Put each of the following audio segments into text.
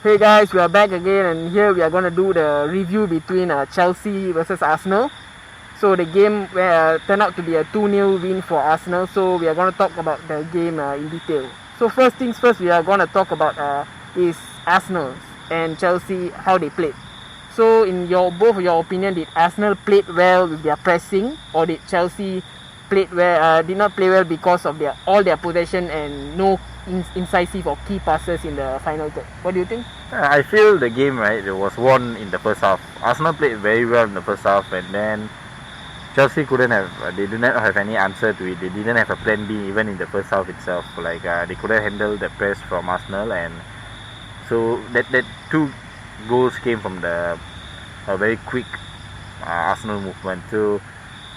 Hey guys, we are back again, and here we are going to do the review between Chelsea versus Arsenal. So the game turned out to be a 2-0 win for Arsenal, so we are going to talk about the game in detail. So first things first, we are going to talk about is Arsenal and Chelsea, how they played. So in both of your opinion, did Arsenal played well with their pressing, or did Chelsea did not play well because of all their possession and no incisive or key passes in the final third? What do you think? I feel the game, right, it was won in the first half. Arsenal played very well in the first half, and then Chelsea they did not have any answer to it. They didn't have a plan B even in the first half itself. They couldn't handle the press from Arsenal, and so that two goals came from a very quick Arsenal movement. So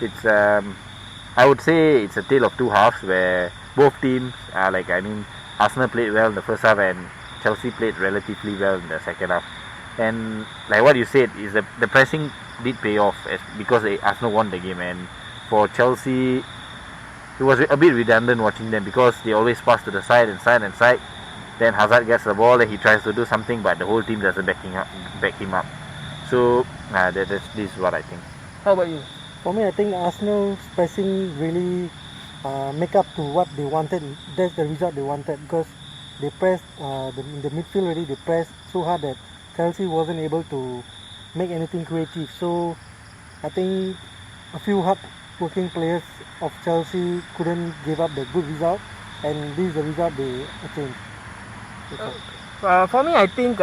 it's I would say it's a tale of two halves where both teams Arsenal played well in the first half and Chelsea played relatively well in the second half. And like what you said, is the pressing did pay off because Arsenal won the game. And for Chelsea, it was a bit redundant watching them because they always pass to the side and side and side. Then Hazard gets the ball and he tries to do something, but the whole team doesn't back him up. So this is what I think. How about you? For me, I think Arsenal's pressing really make up to what they wanted. That's the result they wanted, because they pressed in the midfield already. They pressed so hard that Chelsea wasn't able to make anything creative. So I think a few hard-working players of Chelsea couldn't give up the good result, and this is the result they attained. For me, I think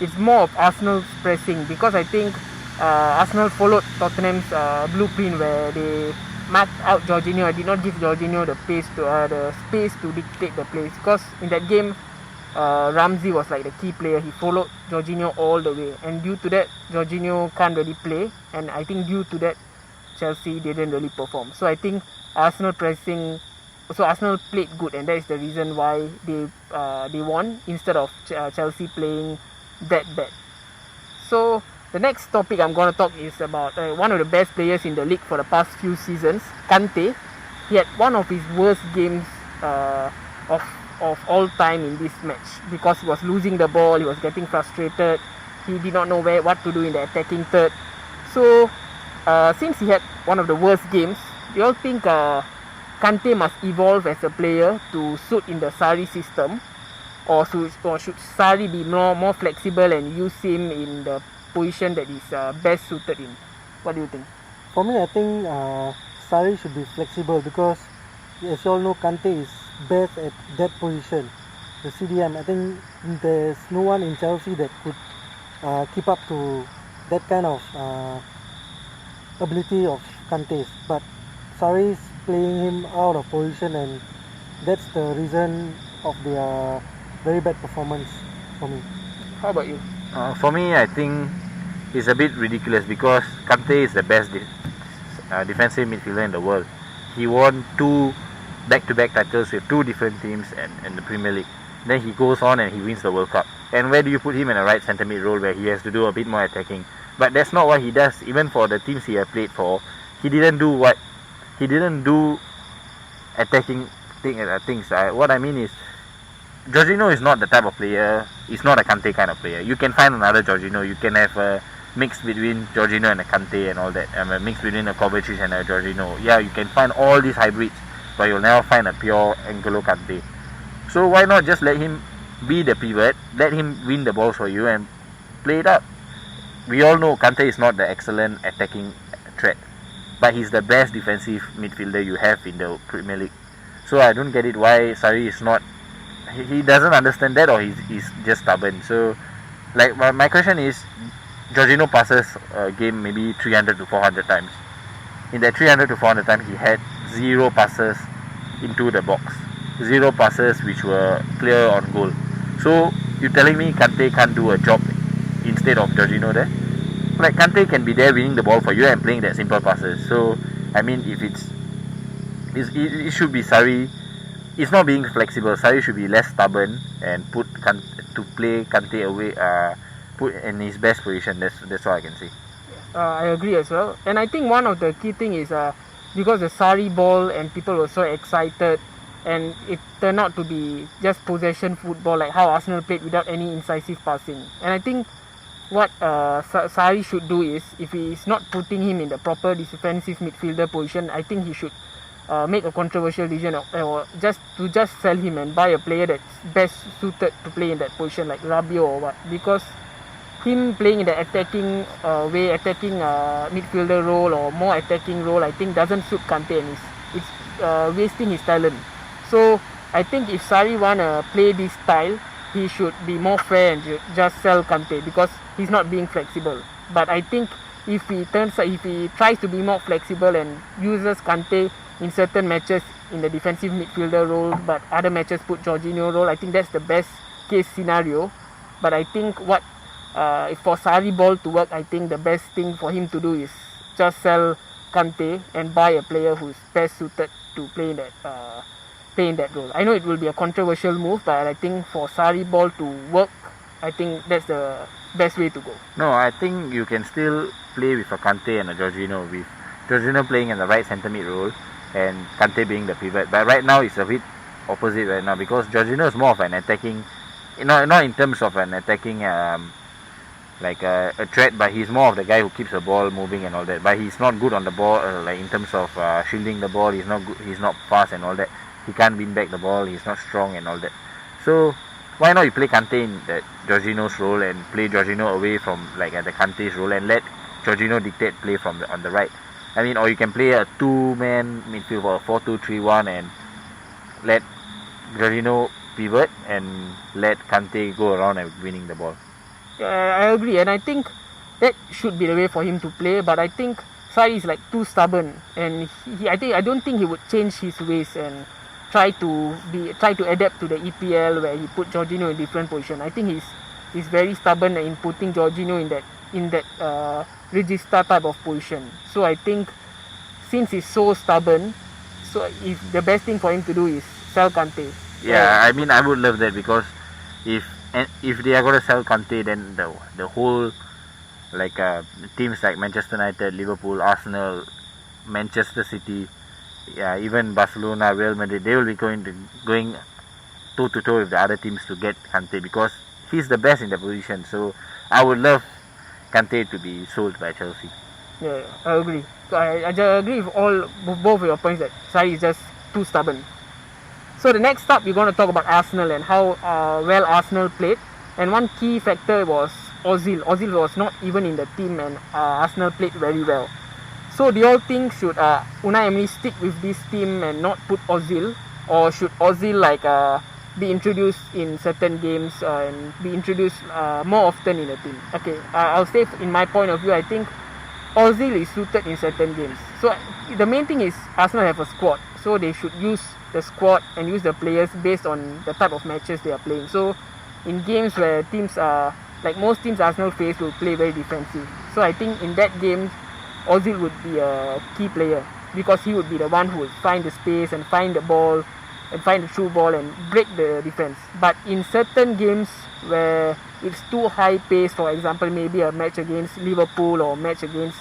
it's more of Arsenal's pressing, because I think Arsenal followed Tottenham's blueprint where they marked out Jorginho. I did not give Jorginho the space to dictate the plays, because in that game Ramsey was like the key player. He followed Jorginho all the way, and due to that Jorginho can't really play, and I think due to that Chelsea didn't really perform. So I think Arsenal played good, and that is the reason why they won instead of Chelsea playing that bad. So the next topic I'm going to talk is about one of the best players in the league for the past few seasons, Kante. He had one of his worst games of all time in this match, because he was losing the ball, he was getting frustrated, he did not know what to do in the attacking third. So since he had one of the worst games, do you all think Kante must evolve as a player to suit in the Sarri system, or should Sarri be more flexible and use him in the position that is best suited in? What do you think? For me, I think Sarri should be flexible, because as you all know, Kante is best at that position, the CDM. I think there's no one in Chelsea that could keep up to that kind of ability of Kante's. But Sarri is playing him out of position, and that's the reason of their very bad performance for me. How about you? For me, I think it's a bit ridiculous, because Kante is the best defensive midfielder in the world. He won 2 back-to-back titles with 2 different teams and the Premier League. Then he goes on and he wins the World Cup. And where do you put him in a right centre mid role where he has to do a bit more attacking? But that's not what he does. Even for the teams he has played for, he didn't do attacking things. What I mean is, Jorginho is not the type of player. He's not a Kante kind of player. You can find another Jorginho. You can have a mix between Jorginho and a Kante and all that. A mix between a Kovacic and a Jorginho. Yeah, you can find all these hybrids, but you'll never find a pure N'Golo Kante. So why not just let him be the pivot, let him win the balls for you and play it up? We all know Kante is not the excellent attacking threat, but he's the best defensive midfielder you have in the Premier League. So I don't get it why Sarri is not. He doesn't understand that, or he's just stubborn. So like my question is, Jorginho passes a game maybe 300 to 400 times. In that 300 to 400 times, he had 0 passes into the box, 0 passes which were clear on goal. So you're telling me Kante can't do a job instead of Jorginho there? Like, Kante can be there winning the ball for you and playing that simple passes. So I mean, if it should be Sarri. It's not being flexible. Sarri should be less stubborn and play Kante away, put in his best position. That's all I can say. I agree as well, and I think one of the key thing is because the Sarriball and people were so excited and it turned out to be just possession football, like how Arsenal played without any incisive passing. And I think what Sarri should do is, if he is not putting him in the proper defensive midfielder position, I think he should make a controversial decision, or just sell him and buy a player that's best suited to play in that position, like Rabiot or what. Because him playing in the attacking midfielder role or more attacking role, I think doesn't suit Kante, and it's wasting his talent. So I think if Sarri wanna play this style, he should be more fair and just sell Kante, because he's not being flexible. But I think if he tries to be more flexible and uses Kante in certain matches in the defensive midfielder role, but other matches put Jorginho role, I think that's the best case scenario. But I think for Sarriball to work, I think the best thing for him to do is just sell Kante and buy a player who's best suited to play in that role. I know it will be a controversial move, but I think for Sarriball to work, I think that's the best way to go. No, I think you can still play with a Kante and a Jorginho, with Jorginho playing in the right centre mid role and Kante being the pivot. But right now it's a bit opposite right now, because Jorginho is more of an attacking, not in terms of an attacking like a threat, but he's more of the guy who keeps the ball moving and all that. But he's not good on the ball, like in terms of shielding the ball. He's not good, he's not fast and all that. He can't win back the ball. He's not strong and all that. So why not you play Kante in that Jorginho's role and play Jorginho away from like the Kante's role and let Jorginho dictate play from on the right. I mean, or you can play a two-man midfield or 4-2-3-1 and let Jorginho pivot and let Kante go around and winning the ball. I agree, and I think that should be the way for him to play. But I think Sarri is like too stubborn, and I don't think he would change his ways and try to adapt to the EPL where he put Jorginho in different position. I think he's very stubborn in putting Jorginho in that regista type of position. So I think since he's so stubborn, so if the best thing for him to do is sell Kante. Yeah, I mean, I would love that, because if they are going to sell Kante, then the whole teams like Manchester United, Liverpool, Arsenal, Manchester City, yeah, even Barcelona, Real Madrid, they will be going toe to toe with the other teams to get Kante, because he's the best in the position. So I would love Kante to be sold by Chelsea. Yeah, I agree. So I agree with both of your points that Sarri is just too stubborn. So the next up, we're going to talk about Arsenal and how well Arsenal played. And one key factor was Ozil. Ozil was not even in the team, and Arsenal played very well. So do you all think should Unai Emery stick with this team and not put Ozil, or should Ozil be introduced in certain games and be introduced more often in the team? Okay, I'll say in my point of view, I think Ozil is suited in certain games. So the main thing is Arsenal have a squad, so they should use the squad and use the players based on the type of matches they are playing. So in games where teams are like most teams Arsenal face will play very defensive. So I think in that game Ozil would be a key player, because he would be the one who would find the space and find the ball and find the through ball and break the defense. But in certain games where it's too high pace, for example maybe a match against Liverpool or a match against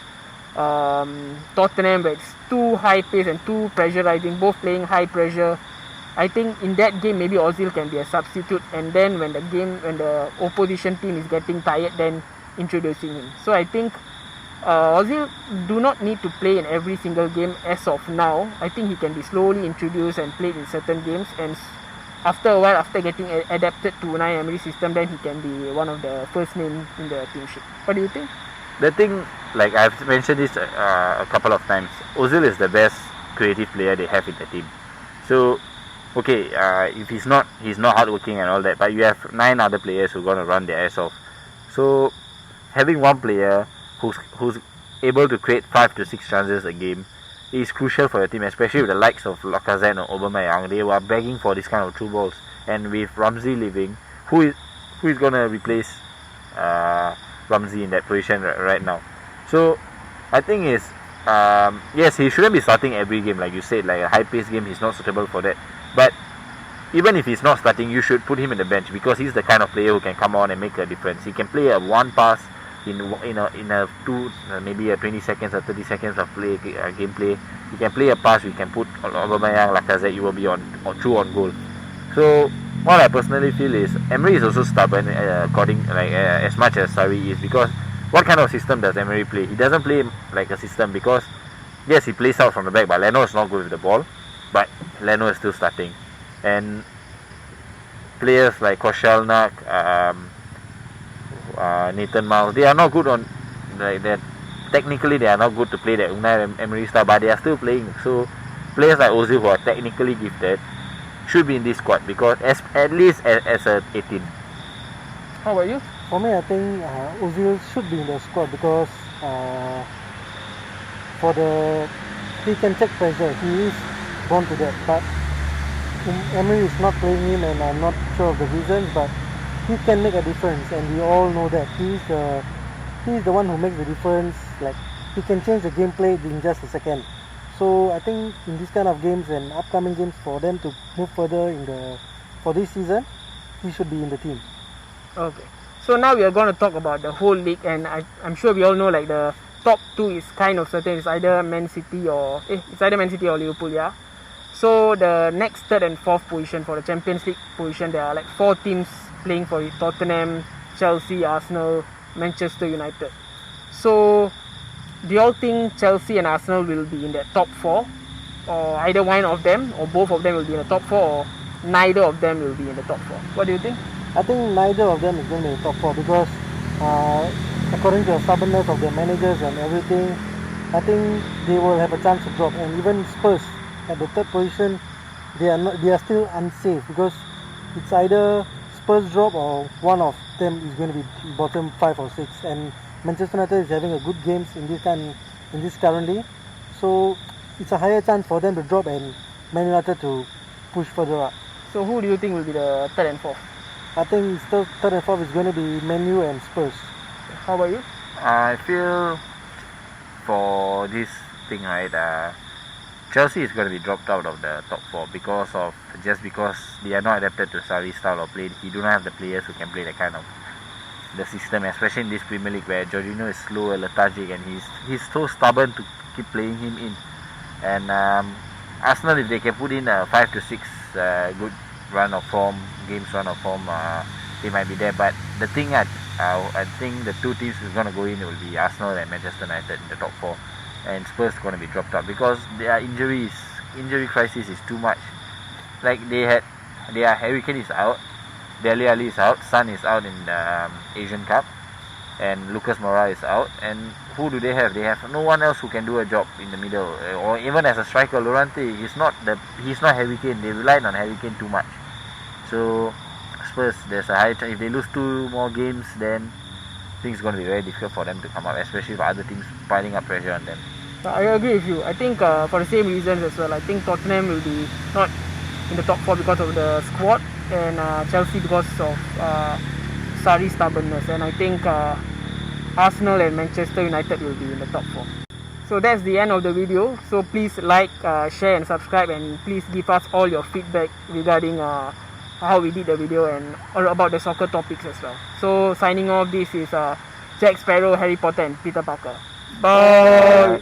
Tottenham, where it's too high pace and too pressurizing, both playing high pressure, I think in that game maybe Ozil can be a substitute, and then when the opposition team is getting tired, then introducing him. So I think Ozil do not need to play in every single game as of now. I think he can be slowly introduced and played in certain games, and after a while, after getting adapted to Unai Emery's system, then he can be one of the first names in the team sheet. What do you think? The thing, like I've mentioned this a couple of times, Ozil is the best creative player they have in the team. So, okay, if he's not hardworking and all that, but you have 9 other players who are gonna run their ass off. So, having one player who's able to create 5 to 6 chances a game is crucial for your team, especially with the likes of Lacazette or Aubameyang. They were begging for this kind of through balls, and with Ramsey leaving, who is gonna replace Ramsey in that position right now? So I think is yes, he shouldn't be starting every game, like you said, like a high paced game he's not suitable for that. But even if he's not starting, you should put him in the bench, because he's the kind of player who can come on and make a difference. He can play a one pass in a maybe a 20 seconds or 30 seconds of gameplay, you can play a pass, you can put Aubameyang, Lacazette, you will be through on goal. So what I personally feel is Emery is also stubborn, as much as Sarri is, because what kind of system does Emery play? He doesn't play like a system, because yes, he plays out from the back, but Leno is not good with the ball, but Leno is still starting, and players like Koscielny, Nathan Miles, they are not good on that. Technically, they are not good to play that Unai Emery style, but they are still playing. So players like Ozil, who are technically gifted, should be in this squad, because at least as a 18. How about you? For me, I think Ozil should be in the squad because he can take pressure. He is born to that. But Emery is not playing him, and I'm not sure of the reasons. But he can make a difference, and we all know that he is the one who makes the difference. Like, he can change the gameplay in just a second. So I think in this kind of games and upcoming games, for them to move further for this season, he should be in the team. Okay. So now we are going to talk about the whole league, and I'm sure we all know like the top two is kind of certain. It's either Man City or Liverpool, yeah. So the next third and fourth position for the Champions League position, there are like 4 teams playing for it: Tottenham, Chelsea, Arsenal, Manchester United. So do you all think Chelsea and Arsenal will be in the top 4, or either one of them or both of them will be in the top 4, or neither of them will be in the top 4? What do you think? I think neither of them is going to be in the top 4 because according to the stubbornness of their managers and everything, I think they will have a chance to drop. And even Spurs at the third position, they are still unsafe, because it's either Spurs drop or one of them is going to be bottom 5 or 6. And Manchester United is having a good games in this currently, so it's a higher chance for them to drop and Man United to push further up. So who do you think will be the third and fourth? I think still third and fourth is going to be Man U and Spurs. How about you? I feel for this thing, right, Chelsea is going to be dropped out of the top 4 because they are not adapted to Sarri's style of play. He do not have the players who can play that kind of the system, especially in this Premier League where Jorginho is slow and lethargic, and he's so stubborn to keep playing him in. And Arsenal, if they can put in a 5 to 6 good run of form, they might be there. But the thing, I think the 2 teams who's going to go in will be Arsenal and Manchester United in the top 4, and Spurs going to be dropped out because their injury crisis is too much. Like their Harry Kane is out, Dele Alli is out, Son is out in the Asian Cup, and Lucas Moura is out. And who do they have? They have no one else who can do a job in the middle, or even as a striker. Llorente, he's not Harry Kane. They relied on Harry Kane too much. So Spurs, there's a high chance if they lose 2 more games, then things going to be very difficult for them to come up, especially for other teams piling up pressure on them. I agree with you. I think for the same reasons as well. I think Tottenham will be not in the top 4 because of the squad, and Chelsea because of Sarri's stubbornness, and I think Arsenal and Manchester United will be in the top 4. So that's the end of the video. So please like, share and subscribe, and please give us all your feedback regarding how we did the video and all about the soccer topics as well. So signing off, this is Jack Sparrow, Harry Potter and Peter Parker. Bye.